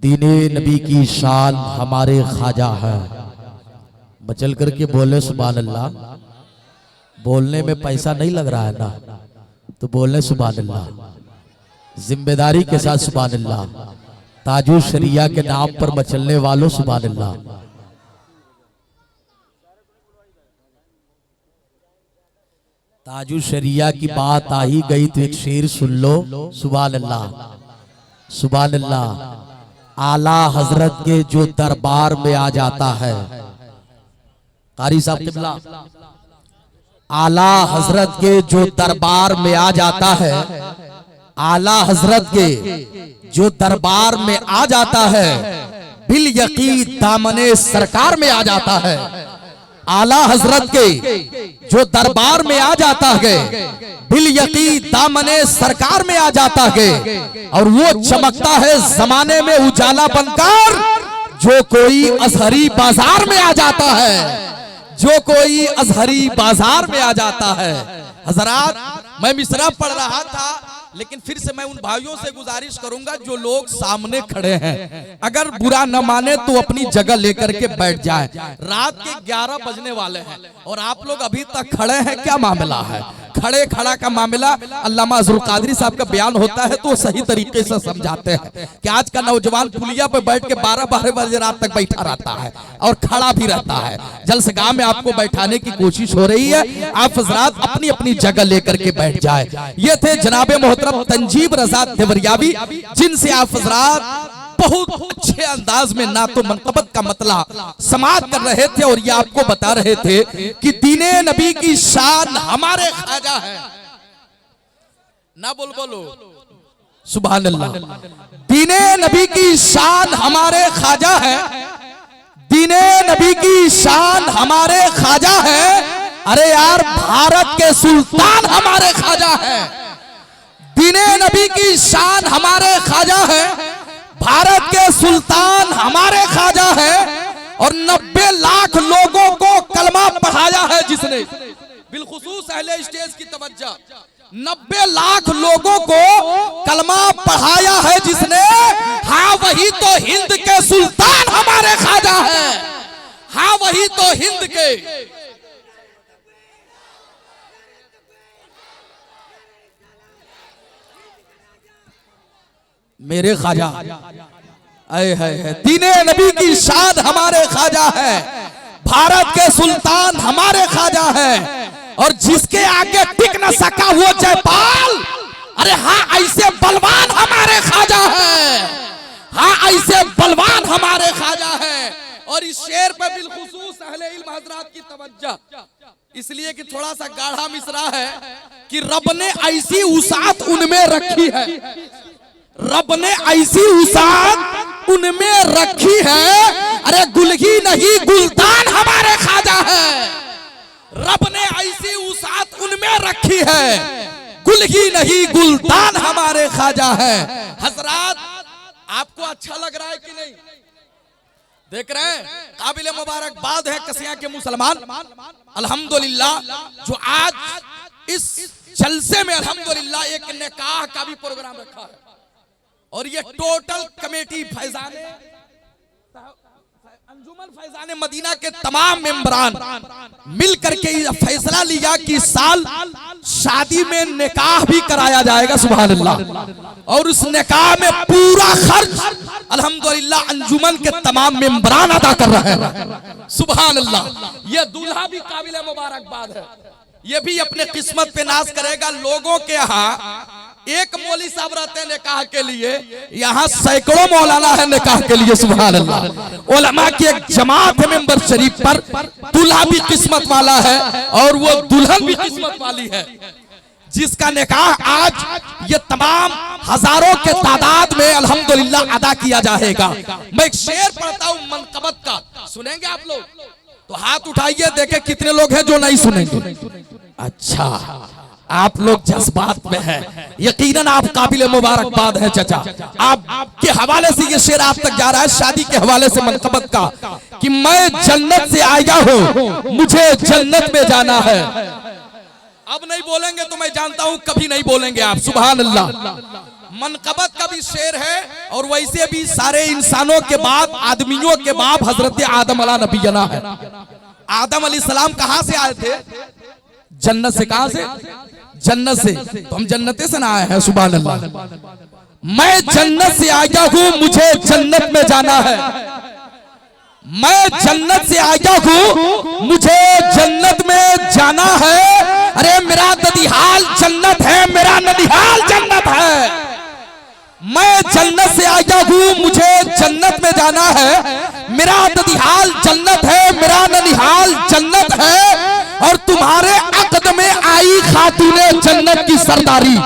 दीने नबी की शान हमारे ख्वाजा है। बचल करके बोले सुभान अल्लाह। बोलने में पैसा नहीं लग रहा है ना, तो बोलने सुभान अल्लाह, जिम्मेदारी के साथ सुभान अल्लाह। ताजु शरिया के नाम पर मचलने वालों सुभान अल्लाह। ताजु शरिया की बात आ ही गई तो एक शेर सुन लो, सुभान अल्लाह सुभान अल्लाह। आला हजरत के जो दरबार में आ जाता है, कारी साहब किबला, आला हजरत के जो दरबार में आ जाता है, आला हजरत के जो दरबार में आ जाता है, बिल यकीन दामने सरकार में आ जाता है। आला हजरत के जो दरबार में आ जाता है, बिल यकीन दामने सरकार में आ जाता है, और वो चमकता है जमाने में उजाला बनकर। जो कोई अजहरी बाजार में आ जाता है, जो कोई अजहरी बाजार में आ जाता है। हजरात, मैं मिसरा पढ़ रहा था, लेकिन फिर से मैं उन भाइयों से गुजारिश करूंगा जो लोग सामने खड़े हैं, अगर बुरा न माने तो अपनी जगह लेकर के बैठ जाए। रात के 11 बजने वाले हैं और आप लोग अभी तक खड़े हैं, क्या मामला है? खड़े खड़ा का मामला अल्लामा अज़रुल क़ादरी साहब का बयान होता है तो सही तरीके से समझाते हैं कि आज का नौजवान पुलिया पे बैठ के 12-12 बजे रात तक बैठा रहता है और खड़ा भी रहता है। जलसगाह में आपको बैठाने की कोशिश हो रही है, आप हज़रात अपनी अपनी जगह लेकर के बैठ जाए। ये थे जनाबे मोहतरम तंजीब रज़ा देवरियावी, जिनसे आप हज़रात बहुत अच्छे अंदाज में ना तो मनकबत का मतला समात कर रहे थे और ये आपको बता रहे थे कि दीने नबी की शान हमारे ख्वाजा है। ना बोलो सुभान अल्लाह। दीने नबी की शान हमारे ख्वाजा है, दीने नबी की शान हमारे ख्वाजा है। अरे यार, भारत के सुल्तान हमारे ख्वाजा है। दीने नबी की शान हमारे ख्वाजा है, भारत के सुल्तान हमारे ख्वाजा है। और 90 लाख लोगों को कलमा पढ़ाया है जिसने, बिलखुसूस अहले स्टेज की तवज्जो, 90 लाख लोगों को कलमा पढ़ाया है जिसने। हाँ, वही तो हिंद के सुल्तान हमारे ख्वाजा है। हाँ, वही तो हिंद के। मेरे ख्वाजा दीने नबी की शान हमारे ख्वाजा है, भारत के सुल्तान हमारे ख्वाजा है। और जिसके आगे टिक न सका वो जयपाल, अरे हाँ, ऐसे बलवान हमारे ख्वाजा है। हाँ, ऐसे बलवान हमारे ख्वाजा है। और इस शेर पे बिलखुसूस अहले इल्म हजरात की तवज्जो, इसलिए कि थोड़ा सा गाढ़ा मिसरा है कि रब ने ऐसी उसात उनमें रखी है, रब ने ऐसी उसात उनमें रखी है। अरे गुलगी नहीं गुलदान हमारे ख्वाजा है। रब ने ऐसी उसात उनमें रखी है, गुलगी नहीं गुलदान हमारे ख्वाजा है। हजरात, आपको अच्छा लग रहा है कि नहीं? देख रहे हैं, काबिल मुबारकबाद है कसिया के मुसलमान अल्हम्दुलिल्लाह, जो आज इस जलसे में अल्हम्दुलिल्लाह एक निकाह का भी प्रोग्राम रखा है। और ये टोटल कमेटी फैजाने अंजुमन फैजाने मदीना के तमाम मेंबरान मिल करके फैसला लिया कि इस साल शादी में निकाह भी कराया जाएगा, सुभान अल्लाह। और उस निकाह में पूरा खर्च अल्हम्दुलिल्लाह अंजुमन के तमाम मेंबरान अदा कर रहे हैं, सुभान अल्लाह। ये दूल्हा भी काबिल मुबारकबाद है, ये भी अपने किस्मत पे नाज करेगा। लोगों के यहाँ एक मौली साहब रहते हैं निकाह के लिए, यहाँ सैकड़ों मौलाना है निकाह के लिए, सुभान अल्लाह। उलमा की एक जमात है मेंबर शरीफ पर, दूल्हा भी किस्मत वाला है और वो दुल्हन भी किस्मत वाली है, जिसका निकाह आज ये तमाम हजारों के तादाद में अल्हम्दुलिल्लाह अदा किया जाएगा। मैं एक शेर पढ़ता हूँ मनकबत का, सुनेंगे आप लोग? तो हाथ उठाइए, देखे कितने लोग हैं जो नहीं सुनेंगे। अच्छा, आप लोग जज्बात में हैं, यकीनन आप काबिल मुबारकबाद हैं चाचा। आपके हवाले से ये शेर आप तक जा रहा है, शादी के हवाले से मनकबत का, कि मैं जन्नत से आया हूँ, मुझे जन्नत में जाना है। अब नहीं बोलेंगे तो मैं जानता हूँ कभी नहीं बोलेंगे आप, सुभान अल्लाह। मनकबत का भी शेर है। और वैसे भी सारे इंसानों के बाद, आदमियों के बाप हजरत आदम अला नबीना है। आदम अलैहिस्सलाम कहां से आए थे? जन्नत से। कहां से? जन्नत से। तो हम जन्नते से ना आए हैं। सुभान अल्लाह। मैं जन्नत से आया हूं, मुझे जन्नत में जाना है। मैं जन्नत से आया हूं, मुझे जन्नत में जाना है। अरे मेरा नदिहाल जन्नत है, मेरा नदिहाल जन्नत है। मैं जन्नत से आया हूं, मुझे जन्नत में जाना है। मेरा नदिहाल जन्नत है, मेरा नदिहाल जन्नत है। और तुम्हारे अक़द में आई खातूने जन्नत की सरदारी,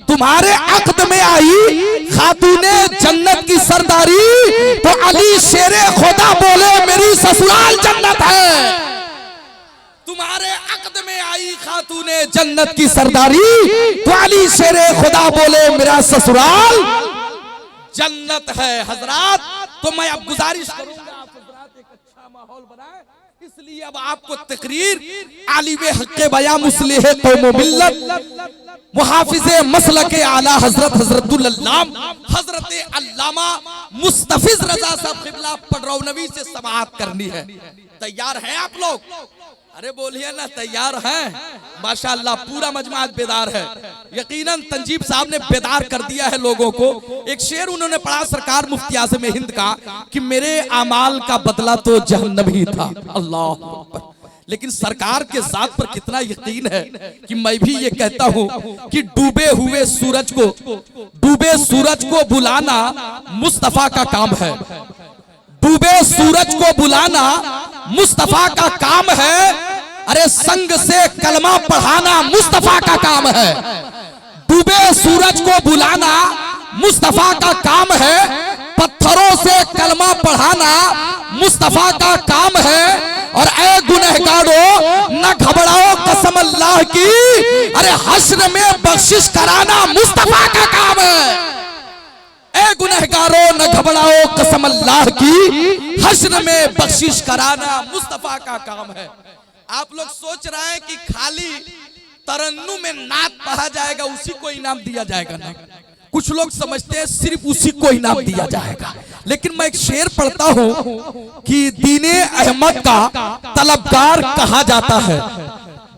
तुम्हारे अक़द में आई खातूने जन्नत की सरदारी। तो अली शेरे खुदा बोले मेरी ससुराल जन्नत है। तुम्हारे अक़द में आई खातूने जन्नत की सरदारी, तो अली शेरे खुदा बोले मेरा ससुराल जन्नत है। हजरात, तो मैं अब गुजारिश करूंगा आप हजरात एक अच्छा माहौल बनाएं। इसलिए अब आपको तकरीर आलिम हक़ बयां मुस्लिह कौम मिल्लत मुहाफिज़े मसलक आला हजरत हजरतुल अल्लामा मुस्तफिज रजा साहब क़िबला पडरौनवी से समाअत करनी है। तैयार हैं आप लोग? अरे बोलिए ना, तैयार हैं? माशाअल्लाह पूरा मजमा बेदार है। यकीनन तंजीब साहब ने बेदार कर दिया है लोगों को। एक शेर उन्होंने पढ़ा सरकार मुफ्ती आज़म हिंद का कि मेरे अमाल का बदला तो जहन्नम ही था। अल्लाह अकबर। लेकिन सरकार के जात पर कितना यकीन है कि मैं भी ये कहता हूं कि डूबे हुए सूरज को बुलाना मुस्तफा का काम है। डूबे सूरज को बुलाना मुस्तफा का काम है। अरे संग से कलमा पढ़ाना मुस्तफा का काम है। डूबे सूरज को बुलाना मुस्तफा का काम है। पत्थरों से कलमा पढ़ाना मुस्तफा का काम है। और ए गुनहगारों न घबराओ कसम अल्लाह की, अरे हश्र में बख्शिश कराना मुस्तफा का काम है। ए गुनहगारों न घबराओ कसम अल्लाह की, हश्र में बख्शिश कराना मुस्तफा का काम है। आप लोग सोच रहे हैं कि खाली तरन्नुम में नात पढ़ा जाएगा उसी को इनाम दिया जाएगा ना? कुछ लोग समझते हैं सिर्फ उसी को इनाम दिया जाएगा। लेकिन मैं एक शेर पढ़ता हूं कि दीने अहमद का तलबगार कहा जाता है।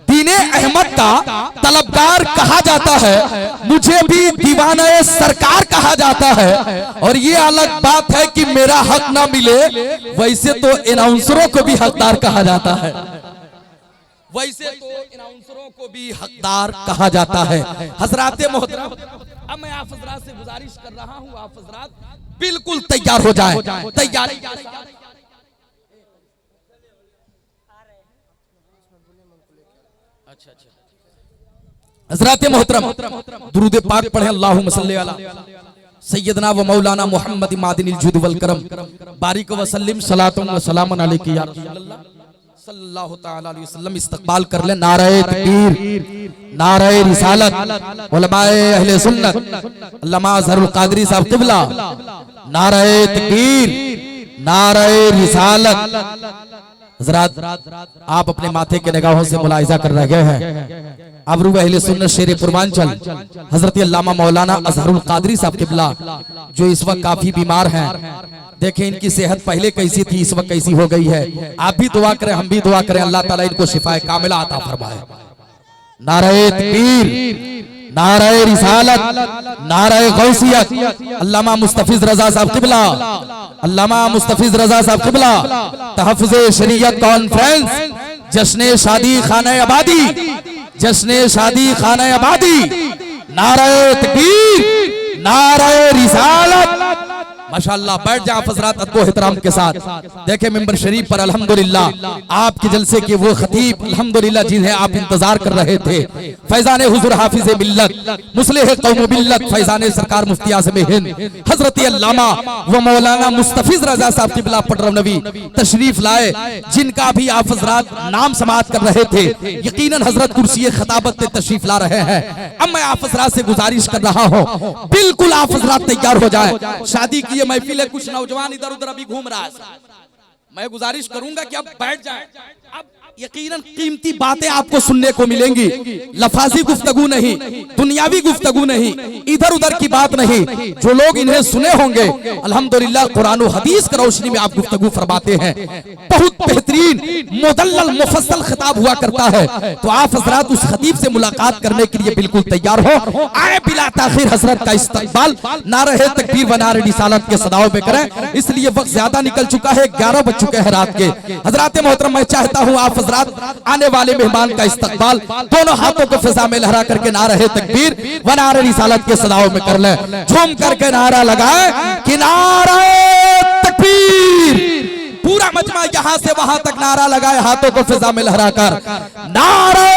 दीने अहमद का तलबगार कहा जाता है। मुझे भी दीवाना सरकार कहा जाता है। और ये अलग बात है कि मेरा हक ना मिले, वैसे तो अनाउंसरों को भी हकदार कहा जाता है। वैसे तो अनाउंसरों को भी हकदार कहा जाता है। हजराते मोहतरम, अब मैं आप हजरात से गुजारिश कर रहा हूं, आप हजरात बिल्कुल तैयार हो जाएं। तैयारी हजराते मोहतरम दुरूद पाक पढ़े। अल्लाहुम्मा सल्ली अला सय्यदना व मौलाना मुहम्मद मादिनिल जुद वल करम बारिक व सल्लिम सलातुन व सलामुन अलैका या सल्लल्लाहु तआला अलैहि वसल्लम। इस्तकबाल कर ले नारे तकबीर, नारे रिसालत, उलमाए अहले सुन्नत, अल्लामा अज़हरुल क़ादरी साहब क़िबला, नारे तकबीर, नारे रिसालत। हज़रात, आप अपने माथे के निगाहों से मुलाहिज़ा कर रहे हैं अबरू अहले सुन्नत शेर पूर्वांचल हजरत अल्लामा मौलाना अज़हरुल क़ादरी साहब क़िबला, जो इस वक्त काफी बीमार हैं। देखें इनकी सेहत पहले कैसी थी, इस वक्त कैसी हो गई है। आप भी दुआ करें, हम भी दुआ करें, अल्लाह ताला इनको शिफाए कामिला अता फरमाए। नारे तकबीर, नारे रिसालत, नारे गौसियत। अल्लामा मुस्तफिज रजा साहब क़िबला, अल्लामा मुस्तफिज रजा साहब क़िबला, तहफ़्फ़ुज़े शरीयत कॉन्फ्रेंस, जश्न शादी खाने आबादी, जश्न शादी खाने आबादी। नारे तकबीर, नारे रिसालत। माशाअल्लाह, बैठ जाए हजरात अदब एहतराम के साथ। देखे मिंबर शरीफ पर अल्हम्दुलिल्लाह आपके जलसे के वो खतीब अल्हम्दुलिल्लाह जिन्हें आप इंतजार कर रहे थे, फैजाने हुजूर हाफिज़े मिल्लत मुस्लिह कौम मिल्लत फैजाने सरकार मुफ्ती आज़म हिंद हजरत अल्लामा व मौलाना मुस्तफिज रजा साहब क़िबला पडरौनवी तशरीफ लाए, जिनका भी आप हजरात नाम समाअत कर रहे थे। यकीनन हजरत कुर्सी खिताबत पे तशरीफ ला रहे हैं। अब मैं आप हजरात से गुजारिश कर रहा हूँ, बिल्कुल आप हजरात तैयार हो जाए। शादी की महफिल है, कुछ नौजवान इधर उधर अभी घूम रहा है। मैं गुजारिश करूंगा कि अब बैठ जाएं। अब यकीनन कीमती बातें आपको सुनने को मिलेंगी, लफाजी गुफ्तगू नहीं, दुनियावी गुफ्तगू नहीं, इधर उधर की बात नहीं। जो लोग इन्हें सुने होंगे अल्हम्दुलिल्लाह कुरान और हदीस की रोशनी में आप गुफ्तगू फरमाते हैं। बहुत बेहतरीन मुदल्लल मुफस्सल खिताब हुआ करता है। तो आप हजरात उस खतीब से मुलाकात करने के लिए बिल्कुल तैयार हो, आए बिला ताखिर हजरत का इस्तकबाल नारे तकबीर व नारे रिसालत के सदाओं में करें। इसलिए वक्त ज्यादा निकल चुका है, 11 बज चुके हैं रात के। हजरात मोहतरम, मैं चाहता हूँ आप हजरात आने वाले मेहमान का इस्तकबाल दोनों हाथों को फिजा में लहरा करके नारे तकबीर व नारे रिसालत के सदाओं में कर लें। झूम करके नारा लगाए कि नारे तकबीर। पूरा मजमा यहां से वहां तक नारा लगाए, हाथों को फिजा में लहरा कर नारे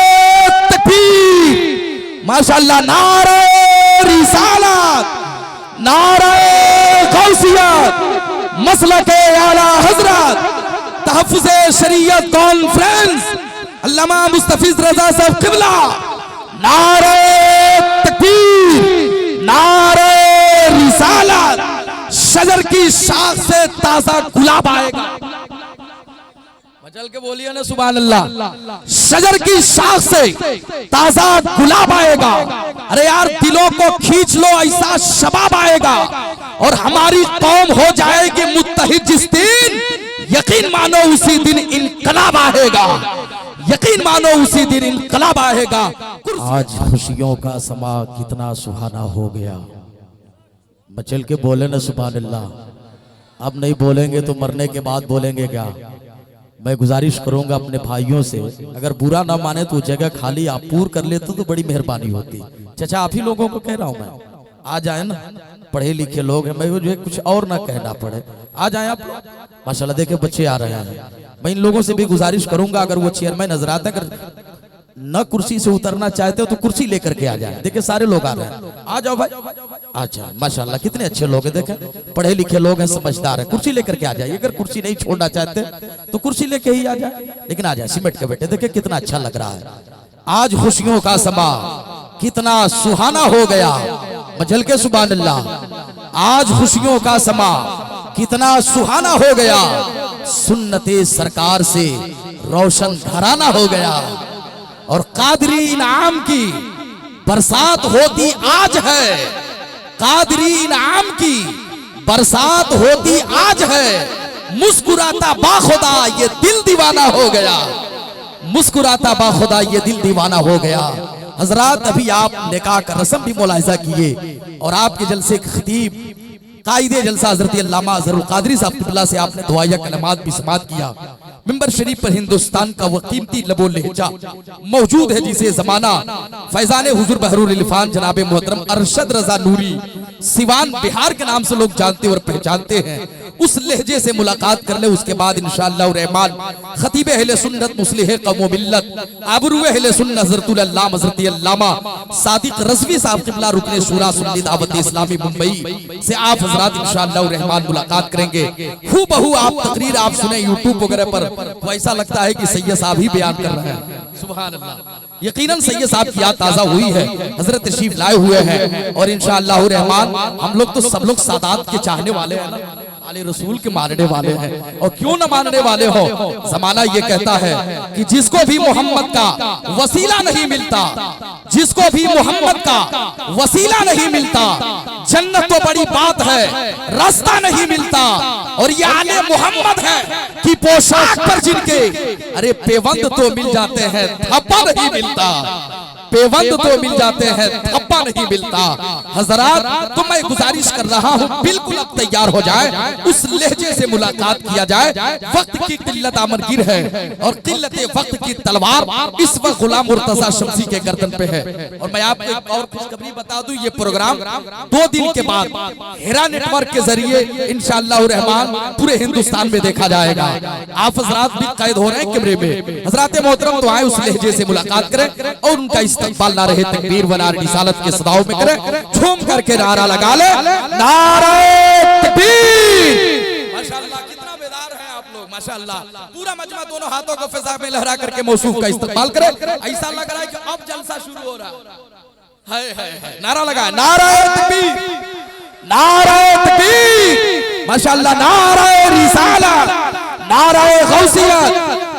तकबीर। माशाअल्लाह, नारे रिसालत, नारे गौसियत, मसलके आला हजरत, तहफ्फुज़े शरीयत कॉन्फ्रेंस अल्लामा मुस्तफिज रजा साहब किबला। नारे तकबीर, नारे रिसालत। शजर की शाख से ताजा गुलाब आएगा। मचल के बोलिए ना सुभान अल्लाह। शजर की शाख से ताजा गुलाब आएगा। अरे यार, दिलों को खींच लो, ऐसा शबाब आएगा और हमारी कौम हो जाएगी मुत्तहिद जिस दिन। यकीन मानो उसी दिन इनकलाब आएगा, यकीन मानो उसी दिन इनकलाब आएगा। आज खुशियों का समा कितना सुहाना हो गया। मचल के बोले ना सुभान अल्लाह। अब नहीं बोलेंगे तो मरने के बाद बोलेंगे क्या? मैं गुजारिश करूंगा अपने भाइयों से, अगर बुरा ना माने तो जगह खाली आप पूर कर लेते तो बड़ी मेहरबानी होती। चाचा, आप ही लोगों को कह रहा हूं मैं, आ जाए ना, पढ़े लिखे लोग हैं, मैं मुझे कुछ और ना कहना पड़े, आ जाए आप लोग। माशाल्लाह देखे बच्चे आ रहे हैं। मैं इन लोगों से भी गुजारिश करूंगा, अगर वो चेयरमैन हजरात अगर न कुर्सी से उतरना चाहते हो तो कुर्सी लेकर के आ जाए। देखिए सारे लोग आ रहे हैं, आ जाओ भाई। अच्छा माशाल्लाह, कितने अच्छे लोग हैं, देखे पढ़े लिखे लोग हैं, समझदार हैं। कुर्सी लेकर के आ जाइए, अगर कुर्सी नहीं छोड़ना चाहते तो कुर्सी लेके ही आ जाए, लेकिन आ जाए सिमट के बेटे। देखिए कितना अच्छा लग रहा है। आज खुशियों का समा कितना सुहाना हो गया। मचल के सुभान अल्लाह। आज खुशियों का समा कितना सुहाना हो गया। सुन्नते सरकार से रोशन घराना हो गया और कादरी इनाम की बरसात होती आज है। कादरी इनाम की बरसात होती आज है। मुस्कुराता बाखुदा ये दिल दीवाना हो गया। मुस्कुराता बाखुदा ये दिल दीवाना हो गया। हजरात, अभी आप निकाह का रस्म भी मुलाहिजा किए और आपके जलसे के खतीब कायदे जलसा हजरत अल्लामा अजहरुल कादरी साहब किबला से आपने दुआया कलमात भी समात किया। मिंबर शरीफ पर हिंदुस्तान का वो कीमती लबो लहजा मौजूद है जिसे जमाना फैजान हुजूर बहरूल इल्फान जनाब मोहतरम अरशद रजा नूरी सिवान बिहार के नाम से लोग जानते और पहचानते हैं। उस लहजे से मुलाकात कर ले, उसके बाद इंशाअल्लाह रहमान खतीब अहले सुन्नत मुस्लिह कौम व मिल्लत आबरू अहले सुन्नत हज़रतुल अल्लामा हज़रत अल्लामा सादिक रज़वी साहब क़िबला रुकने शूरा सुन्नी दावत इस्लामी मुंबई से आप हज़रात इंशाअल्लाह रहमान मुलाकात करेंगे। हूबहू आप तकरीर आप सुने यूट्यूब वगैरह पर, तो ऐसा लगता है कि सैयद साहब ही बयान कर रहे हैं। सुभान अल्लाह। यकीनन सैयद साहब की याद ताजा हुई है, हजरत तशरीफ लाए हुए हैं और इंशाअल्लाह रहमान हम लोग तो सब लोग सादात के चाहने वाले हैं ना, आले रसूल के मानने वाले हैं। और क्यों न मानने वाले हो, जमाना ये कहता है कि जिसको भी मोहम्मद का वसीला नहीं मिलता, जिसको भी मोहम्मद का वसीला नहीं मिलता, जन्नत तो बड़ी बात है, रास्ता नहीं मिलता। और ये आले मोहम्मद है कि पोशाक पर जिनके अरे पेवंद तो मिल जाते हैं, थप्पा नहीं मिलता। पेवंद तो मिल जाते हैं, थप्पा नहीं मिलता। हजरात, तो मैं गुजारिश कर रहा हूँ बिल्कुल अब तैयार हो जाए, उस लहजे से मुलाकात किया जाए। वक्त की किल्लत आमनगीर है और किल्लत वक्त की तलवार इस वक्त गुलाम मुर्तजा शम्सी के गर्दन पे है। और मैं आपको एक और खुशखबरी बता दूं, ये प्रोग्राम 2 दिन के बाद हेरा नेटवर्क के जरिए इंशाअल्लाह रहमान पूरे हिंदुस्तान में देखा जाएगा। आप हजरात भी कैद हो रहे हैं कैमरे में। हजरात मोहतरम, तो आए उस लहजे से मुलाकात करें और उनका इस्तकबाल ना रहे तकबीर व नारे रिसालत के सदाओं में करें। झूम करके नारा लगा ले, नारे तकबीर। माशाअल्लाह, कितना बेदार है आप लोग, माशाअल्लाह। पूरा मजमा दोनों हाथों को फिजा में लहरा करके मौसूफ का इस्तकबाल करे। ऐसा लग रहा है कि अब जलसा शुरू हो रहा है। नारा लगा, नारे तकबीर, नारे तकबीर। माशाअल्लाह, नारे रिसालत, नाराए गौसियत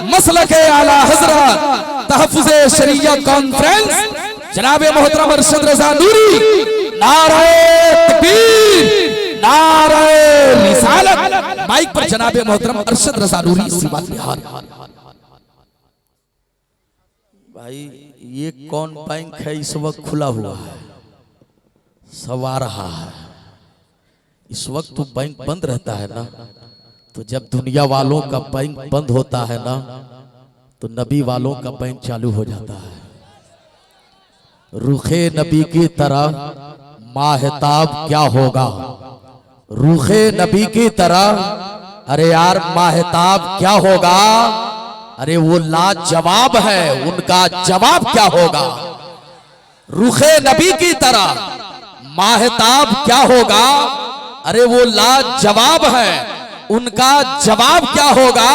मसलके आला हजरत तहफ्फुज़े शरीयत कॉन्फ्रेंस जनाब मोहतरम अरशद रजा नूरी, नाराए तकबीर, नाराए रिसालत। माइक पर जनाब मोहतरम अरशद रजा नूरी सीवात बिहार। भाई ये कौन बैंक है इस वक्त खुला हुआ है, सब आ रहा है। इस वक्त तो बैंक बंद रहता है ना, तो जब दुनिया वालों का बैंक बंद होता है ना, तो नबी वालों का बैंक चालू हो जाता है। रुखे नबी की तरह माहताब क्या होगा, रुखे नबी की तरह, अरे यार माहताब क्या होगा, अरे वो लाजवाब है, उनका जवाब क्या होगा। रुखे नबी की तरह माहताब क्या होगा, अरे वो लाजवाब है, उनका जवाब क्या होगा।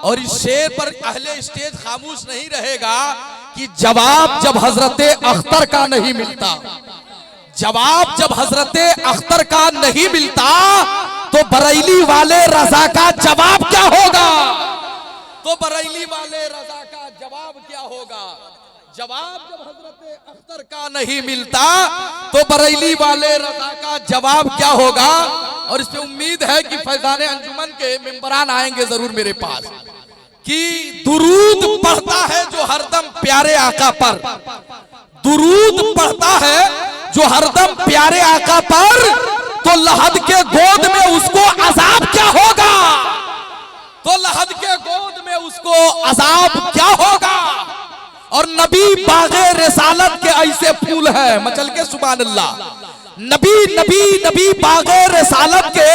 और इस शेर पर अहले स्टेज खामोश नहीं रहेगा कि जवाब जब हजरते अख्तर का नहीं मिलता, जवाब जब हजरते अख्तर का नहीं मिलता, तो बरेली वाले रजा का जवाब क्या होगा, तो बरेली वाले रजा का जवाब क्या होगा। जवाब जब हजरते अख्तर का नहीं मिलता, तो बरेली वाले रजा का जवाब क्या होगा। और इस पे उम्मीद है कि फैजाने अंजुमन के मेंबरान आएंगे जरूर मेरे पास, कि दुरूद पढ़ता है जो हरदम प्यारे आका पर, दुरूद पढ़ता है जो हरदम प्यारे आका पर, तो लहद के गोद में उसको अजाब क्या होगा, तो लहद के गोद में उसको अजाब क्या होगा। और नबी बागे रिसालत के ऐसे फूल है, मचल के सुभान अल्लाह, नबी नबी नबी बागे रिसालत के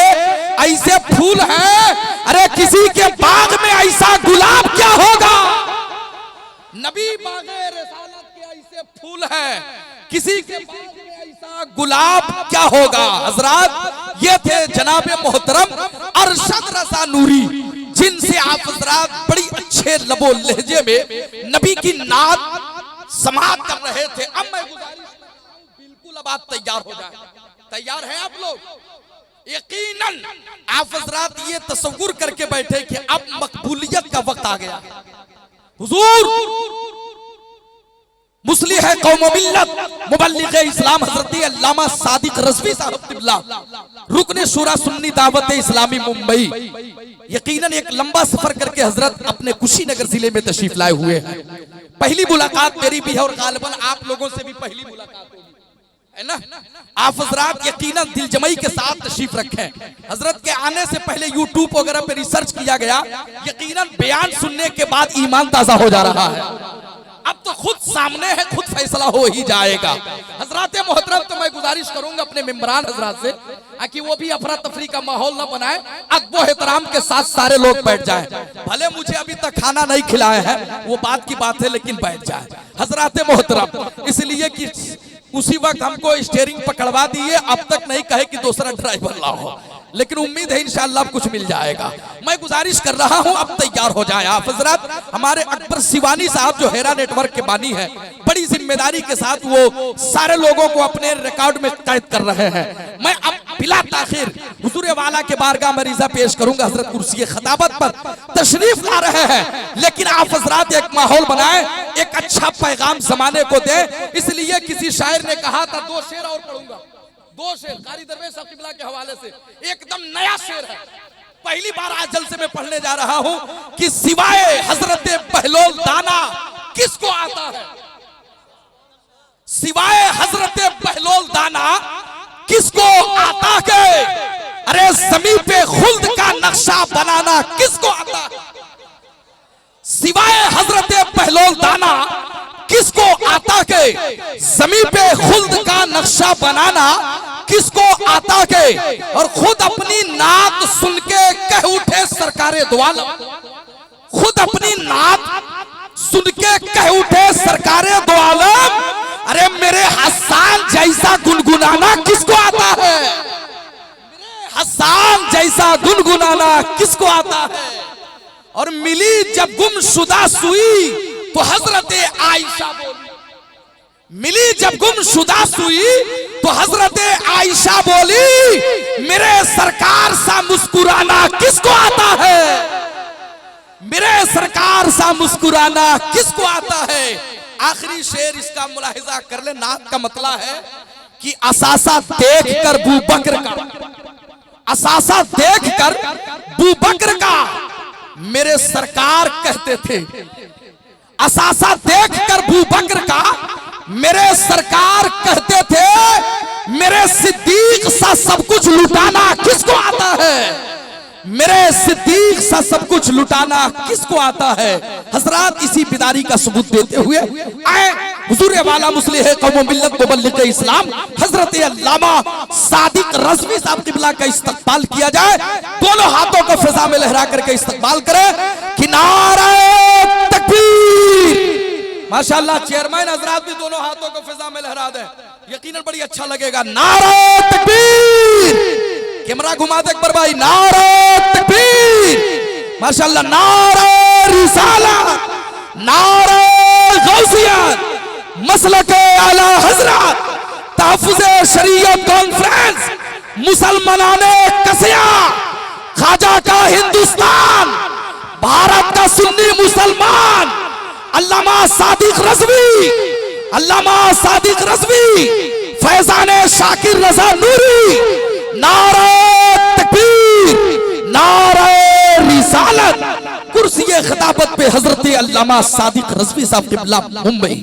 ऐसे फूल हैं, अरे किसी के बाग में ऐसा गुलाब क्या होगा। नबी बागे रिसालत के ऐसे फूल हैं, किसी के बाग में ऐसा गुलाब क्या होगा। हजरात ये थे जनाब मोहतरम अरशद रजा नूरी, जिनसे आप हजरात बड़ी अच्छे लबो लहजे में नबी की नात समात कर रहे थे। अब मैं गुजारिश बिल्कुल अब आप तैयार हो जाए, तैयार हैं आप लोग। यकीनन आप हजरात ये तस्वुर करके बैठे कि अब मकबूलियत का वक्त आ गया। हुजूर मुस्लिह कौम मिल्लत मुबल्लिग इस्लाम हजरत अल्लामा सादिक रज़वी साहब तिबला रुकने शूरा सुन्नी दावत इस्लामी मुंबई, यकीनन एक लंबा सफर करके हजरत अपने कुशीनगर जिले में तशरीफ लाए हुए हैं। पहली मुलाकात मेरी भी है और गालिबन आप लोगों से भी पहली मुलाकात होगी, है ना। आप हजरात यकीनन दिल जमई के साथ तशरीफ रखें। हजरत के आने से पहले यूट्यूब वगैरह पे रिसर्च किया गया, यकीनन बयान सुनने के बाद ईमान ताजा हो जा रहा है। अब तो खुद सामने है, खुद फैसला हो ही जाएगा। हजरात मोहतरम, तो मैं गुजारिश करूंगा अपने मेंबरान हजरात से कि वो भी अफरा तफरी का माहौल ना बनाए, अदब एहतराम के साथ सारे लोग बैठ जाएं। भले मुझे अभी तक खाना नहीं खिलाए हैं, वो बात की बात है, लेकिन बैठ जाए हजरात मोहतरम, इसलिए कि उसी वक्त हमको स्टीयरिंग पकड़वा दिए, अब तक नहीं कहे कि दूसरा ड्राइवर लाओ, लेकिन उम्मीद है इंशाअल्लाह कुछ मिल जाएगा। मैं गुजारिश कर रहा हूं अब तैयार हो जाए आप हजरात। हमारे अकबर सिवानी साहब जो हेरा नेटवर्क के बानी है, बड़ी जिम्मेदारी के साथ वो सारे लोगों को अपने रिकॉर्ड में कैद कर रहे हैं। मैं अब बिला ताखिर हुजूर वाला के बारगाह में रिजा पेश करूंगा। हजरत कुर्सी खिताबत पर तशरीफ ला रहे हैं, लेकिन आप हजरात एक माहौल बनाए, एक अच्छा पैगाम जमाने को दे। इसलिए किसी शायर ने कहा था, दो शेर और पढ़ूंगा, दो शेर कारी दरवेश साहब किबला के हवाले से, एकदम नया शेर है, पहली बार आज जलसे में पढ़ने जा रहा हूं कि सिवाय हजरत बहलोल दाना किसको आता है, सिवाय हजरत बहलोल दाना किसको आता है। अरे ज़मीन पे खुल्द का नक्शा बनाना किसको आता है, सिवाय हजरत बहलोल दाना किसको आता के, ज़मीन पे खुल्द का नक्शा बनाना किसको आता के। और खुद अपनी नात सुन के कह उठे सरकारे दो आलम, खुद अपनी नात सुन के कह उठे सरकारे दो आलम, अरे मेरे हसन जैसा गुनगुनाना किसको आता है, मेरे हसन जैसा गुनगुनाना किसको आता है। और मिली जब गुमशुदा सुई तो हजरत आयशा बोली, मिली जब गुमशुदा सुई तो हजरत आयशा बोली, मेरे सरकार सा मुस्कुराना किसको आता है, हंसना मुस्कुराना किसको आता है। आखिरी शेर इसका मुलाहिजा कर ले, नात का मतलब है कि असासा देखकर बूबकर का, असासा देखकर बूबकर का मेरे सरकार कहते थे, असासा देखकर बूबकर का मेरे सरकार कहते थे, मेरे सिद्दीक सा सब कुछ लुटाना किसको आता है, मेरे सिद्दीक सा सब कुछ लुटाना किसको आता है। हजरात इसी बिदारी का सबूत देते हुए आए हुजूर वाला मुस्लिह कौम मिल्लत मुबल्लिग इस्लाम हजरत अल्लामा सादिक रज़वी साहब किबला का इस्तकबाल किया जाए। दोनों हाथों को फिजा में लहरा करके इस्तकबाल करें कि नारे तकबीर। माशाअल्लाह चेयरमैन हजरात भी दोनों हाथों को फिजा में लहरा दें, यकीनन बड़ी अच्छा लगेगा। नारे तकबीर। कैमरा घुमा दे अकबर भाई। नारे तकबीर। माशाअल्लाह। नारे रिसालत, नारे गौसियत, मसलके आला हजरत, तहफ्फुज़े शरीयत कॉन्फ्रेंस, मुसलमानाने कसिया, ख्वाजा का हिंदुस्तान, भारत का सुन्नी मुसलमान, अल्लामा सादिक रज़वी, अल्लामा सादिक रज़वी, फैजाने शाकिर रजा नूरी, नारे तकबीर, नारे रिसालत। कुर्सी खिताबत पे हजरत अल्लामा सादिक रज़वी साहब किबला मुंबई।